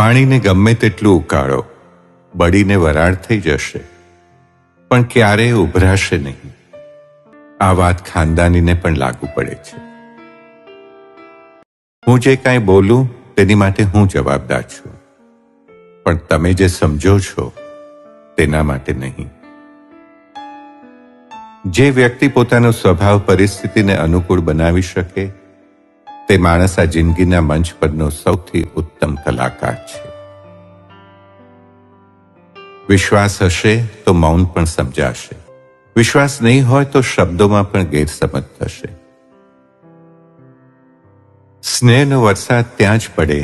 પાણીને ગમે તેટલું ઉકાળો, બળીને વરાળ થઈ જશે, પણ ક્યારેય ઉભરાશે નહીં. આ વાત ખાનદાનીને પણ લાગુ પડે છે. હું જે કાંઈ બોલું તેની માટે હું જવાબદાર છું, પણ તમે જે સમજો છો તેના માટે નહીં. જે વ્યક્તિ પોતાનો સ્વભાવ પરિસ્થિતિને અનુકૂળ બનાવી શકે તે માણસ આ જિંદગીના મંચ પરનો સૌથી ઉત્તમ કલાકાર છે. વિશ્વાસ હશે તો મૌન પણ સમજાશે. વિશ્વાસ નહીં હોય તો શબ્દોમાં પણ ગેરસમજ થશે. સ્નેહનો વરસાદ ત્યાં જ પડે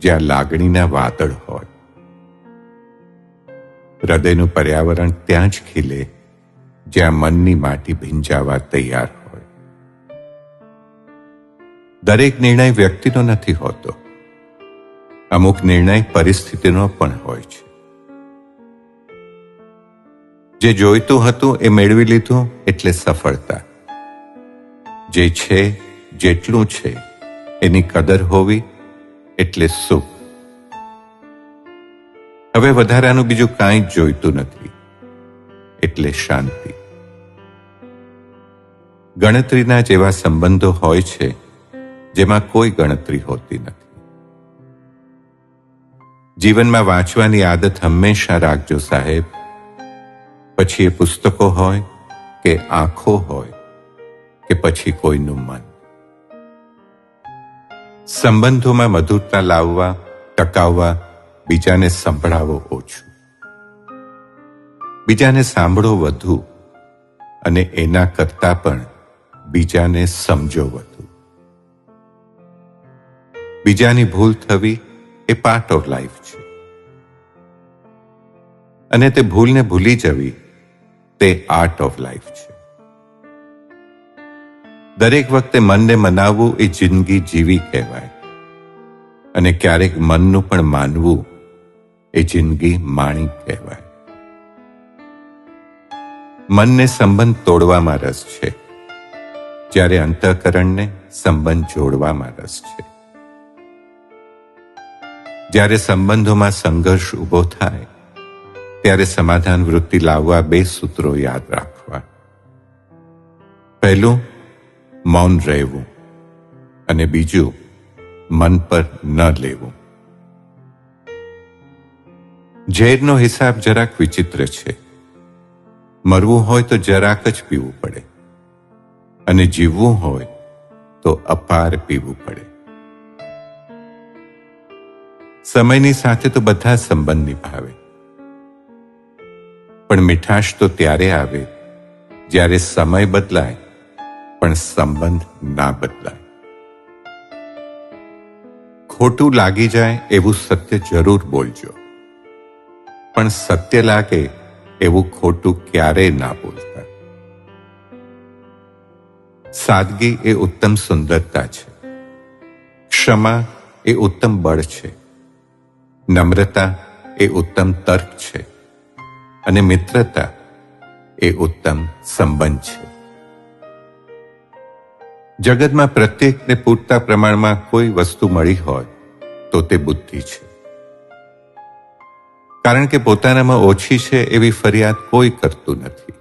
જ્યાં લાગણીના વાદળ હોય. હૃદયનું પર્યાવરણ ત્યાં જ ખીલે જ્યાં મનની માટી ભીંજાવા તૈયાર હોય. દરેક નિર્ણય વ્યક્તિનો નથી હોતો. અમુક નિર્ણય પરિસ્થિતિનો પણ હોય છે. જે જોઈતું હતું એ મેળવી લીધું એટલે સફળતા. જે છે, જેટલું છે એની કદર હોવી એટલે સુખ. હવે વધારાનું બીજું કાંઈ જ જોઈતું નથી એટલે શાંતિ. ગણતરીના જેવા સંબંધો હોય છે જેમાં કોઈ ગણતરી હોતી નથી. જીવનમાં વાંચવાની આદત હંમેશા રાખજો સાહેબ. પછી એ પુસ્તકો હોય કે આંખો હોય કે પછી કોઈનું મન. સંબંધોમાં મધુરતા લાવવા, ટકાવવા, બીજાને સંભળાવો ઓછું, બીજાને સાંભળો વધુ, અને એના કરતા પણ બીજાને સમજો વધુ. બીજાની ભૂલ થવી એ પાર્ટ ઓફ લાઈફ છે, અને તે ભૂલને ભૂલી જવી તે આર્ટ ઓફ લાઈફ છે. દરેક વખતે મનને મનાવવું એ જિંદગી જીવી કહેવાય, અને ક્યારેક મનનું પણ માનવું એ જિંદગી માણી કહેવાય. મનને સંબંધ તોડવામાં રસ છે, જ્યારે અંતઃકરણને સંબંધ જોડવામાં રસ છે. જ્યારે સંબંધોમાં સંઘર્ષ ઊભો થાય ત્યારે સમાધાન વૃત્તિ લાવવા બે સૂત્રો યાદ રાખવા. પહેલું, મૌન રહેવું, અને બીજું, મન પર ન લેવું. ઝેરનો હિસાબ જરાક વિચિત્ર છે. મરવું હોય તો જરાક જ પીવું પડે, અને જીવવું હોય તો અપાર પીવું પડે. સમયની સાથે તો બધા સંબંધ નિભાવે, પણ મીઠાશ તો ત્યારે આવે જ્યારે સમય બદલાય પણ સંબંધ ના બદલાય. ખોટું લાગી જાય એવું સત્ય જરૂર બોલજો, પણ સત્ય લાગે એવું ખોટું ક્યારેય ના બોલતા. સાદગી એ ઉત્તમ સુંદરતા છે. ક્ષમા એ ઉત્તમ બળ છે. નમ્રતા એ ઉત્તમ તર્ક છે, અને મિત્રતા એ ઉત્તમ સંબંધ છે. જગતમાં પ્રત્યેકને પૂરતા પ્રમાણમાં કોઈ વસ્તુ મળી હોય તો તે બુદ્ધિ છે. કારણ કે પોતાનામાં ઓછી છે એવી ફરિયાદ કોઈ કરતું નથી.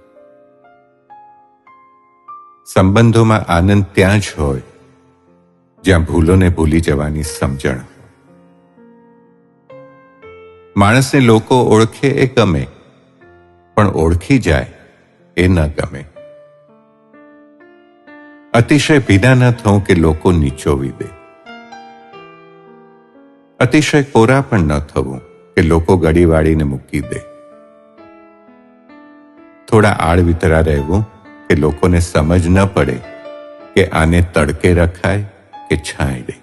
સંબંધોમાં આનંદ ત્યાં જ હોય જ્યાં ભૂલોને ભૂલી જવાની સમજણ હોય. માણસને લોકો ઓળખે એ ગમે, પણ ઓળખી જાય એ ન ગમે. અતિશય ભીના ન થવું કે લોકો નીચોવી દે. અતિશય કોરા પણ ન થવું કે લોકો ગળી વાળીને મૂકી દે. થોડા આડવિતરા રહેવું કે લોકોને સમજ ન પડે કે આને તડકે રખાય કે છાંયડે.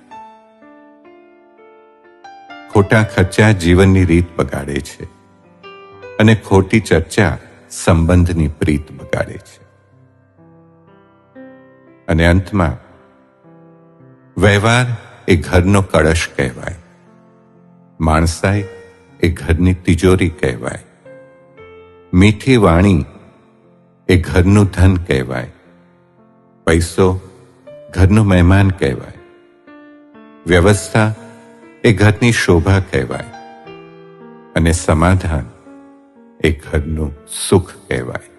ખોટા ખર્ચા જીવનની રીત બગાડે છે, અને ખોટી ચર્ચા સંબંધની પ્રીત બગાડે છે. અને અંતમાં, વ્યવહાર એ ઘરનો કળશ કહેવાય, માણસાઈ એ ઘરની તિજોરી કહેવાય, મીઠી વાણી એ ઘરનું ધન કહેવાય, પૈસો ઘરનું મહેમાન કહેવાય, વ્યવસ્થા એ ઘરની શોભા કહેવાય, અને સમાધાન એ ઘરનું સુખ કહેવાય.